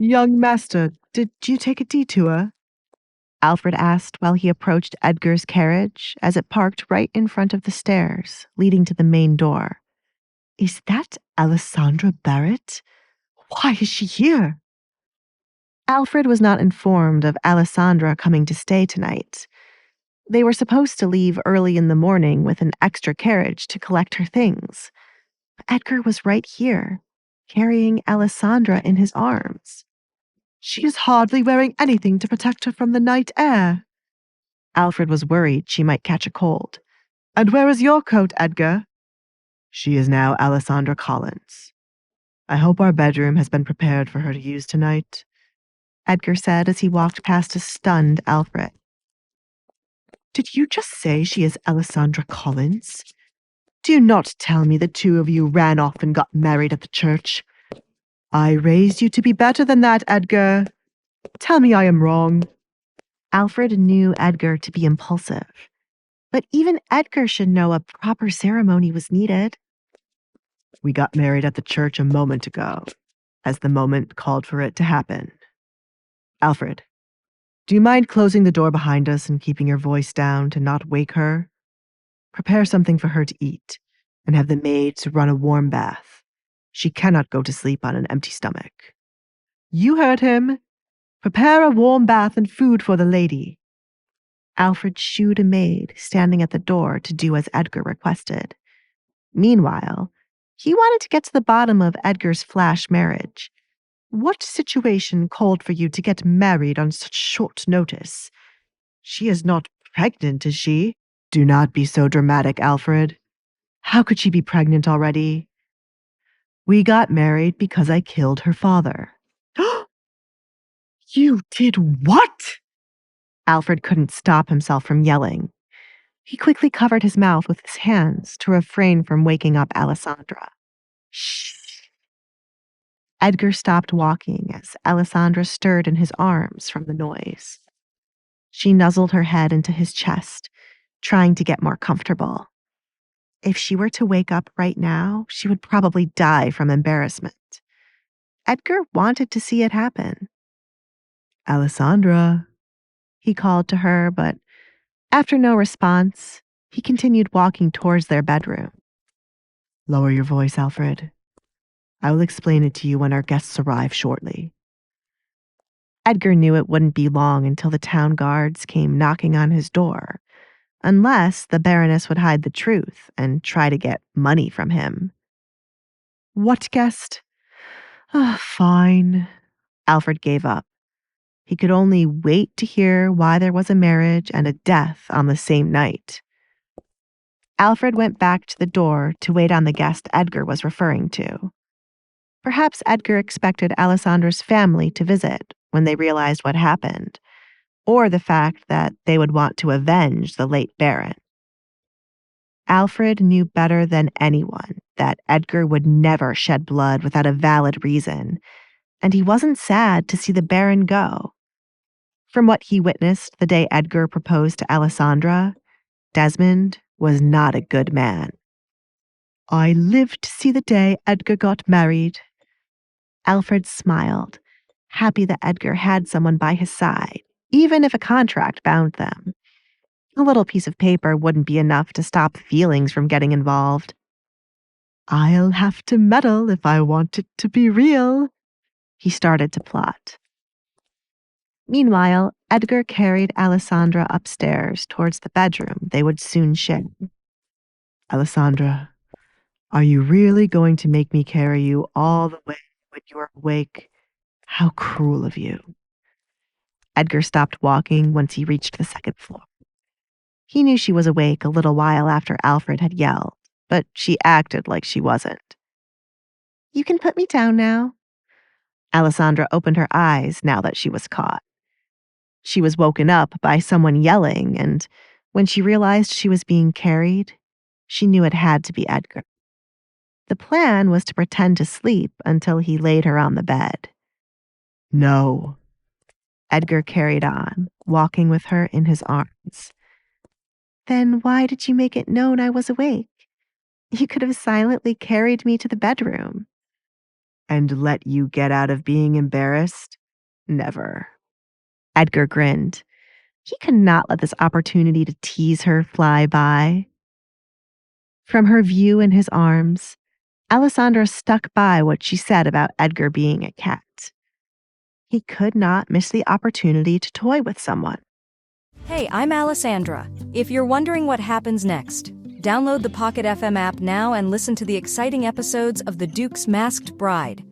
Young master, did you take a detour? Alfred asked while he approached Edgar's carriage as it parked right in front of the stairs leading to the main door. Is that Alessandra Barrett? Why is she here? Alfred was not informed of Alessandra coming to stay tonight. They were supposed to leave early in the morning with an extra carriage to collect her things. Edgar was right here, carrying Alessandra in his arms. She is hardly wearing anything to protect her from the night air. Alfred was worried she might catch a cold. And where is your coat, Edgar? She is now Alessandra Collins. I hope our bedroom has been prepared for her to use tonight, Edgar said as he walked past a stunned Alfred. Did you just say she is Alessandra Collins? Do not tell me the two of you ran off and got married at the church. I raised you to be better than that, Edgar. Tell me I am wrong. Alfred knew Edgar to be impulsive, but even Edgar should know a proper ceremony was needed. We got married at the church a moment ago, as the moment called for it to happen. Alfred, do you mind closing the door behind us and keeping your voice down to not wake her? Prepare something for her to eat, and have the maids run a warm bath. She cannot go to sleep on an empty stomach. You heard him. Prepare a warm bath and food for the lady. Alfred shooed a maid standing at the door to do as Edgar requested. Meanwhile, he wanted to get to the bottom of Edgar's flash marriage. What situation called for you to get married on such short notice? She is not pregnant, is she? Do not be so dramatic, Alfred. How could she be pregnant already? We got married because I killed her father. You did what? Alfred couldn't stop himself from yelling. He quickly covered his mouth with his hands to refrain from waking up Alessandra. Shh. Edgar stopped walking as Alessandra stirred in his arms from the noise. She nuzzled her head into his chest, trying to get more comfortable. If she were to wake up right now, she would probably die from embarrassment. Edgar wanted to see it happen. Alessandra, he called to her, but after no response, he continued walking towards their bedroom. Lower your voice, Alfred. I will explain it to you when our guests arrive shortly. Edgar knew it wouldn't be long until the town guards came knocking on his door, unless the Baroness would hide the truth and try to get money from him. What guest? Fine. Alfred gave up. He could only wait to hear why there was a marriage and a death on the same night. Alfred went back to the door to wait on the guest Edgar was referring to. Perhaps Edgar expected Alessandra's family to visit when they realized what happened, or the fact that they would want to avenge the late Baron. Alfred knew better than anyone that Edgar would never shed blood without a valid reason, and he wasn't sad to see the Baron go. From what he witnessed the day Edgar proposed to Alessandra, Desmond was not a good man. I lived to see the day Edgar got married. Alfred smiled, happy that Edgar had someone by his side, even if a contract bound them. A little piece of paper wouldn't be enough to stop feelings from getting involved. I'll have to meddle if I want it to be real. He started to plot. Meanwhile, Edgar carried Alessandra upstairs towards the bedroom they would soon share. Alessandra, are you really going to make me carry you all the way when you are awake? How cruel of you. Edgar stopped walking once he reached the second floor. He knew she was awake a little while after Alfred had yelled, but she acted like she wasn't. You can put me down now. Alessandra opened her eyes now that she was caught. She was woken up by someone yelling, and when she realized she was being carried, she knew it had to be Edgar. The plan was to pretend to sleep until he laid her on the bed. No. Edgar carried on, walking with her in his arms. Then why did you make it known I was awake? You could have silently carried me to the bedroom. And let you get out of being embarrassed? Never. Edgar grinned. He could not let this opportunity to tease her fly by. From her view in his arms, Alessandra stuck by what she said about Edgar being a cat. He could not miss the opportunity to toy with someone. Hey, I'm Alessandra. If you're wondering what happens next, download the Pocket FM app now and listen to the exciting episodes of The Duke's Masked Bride.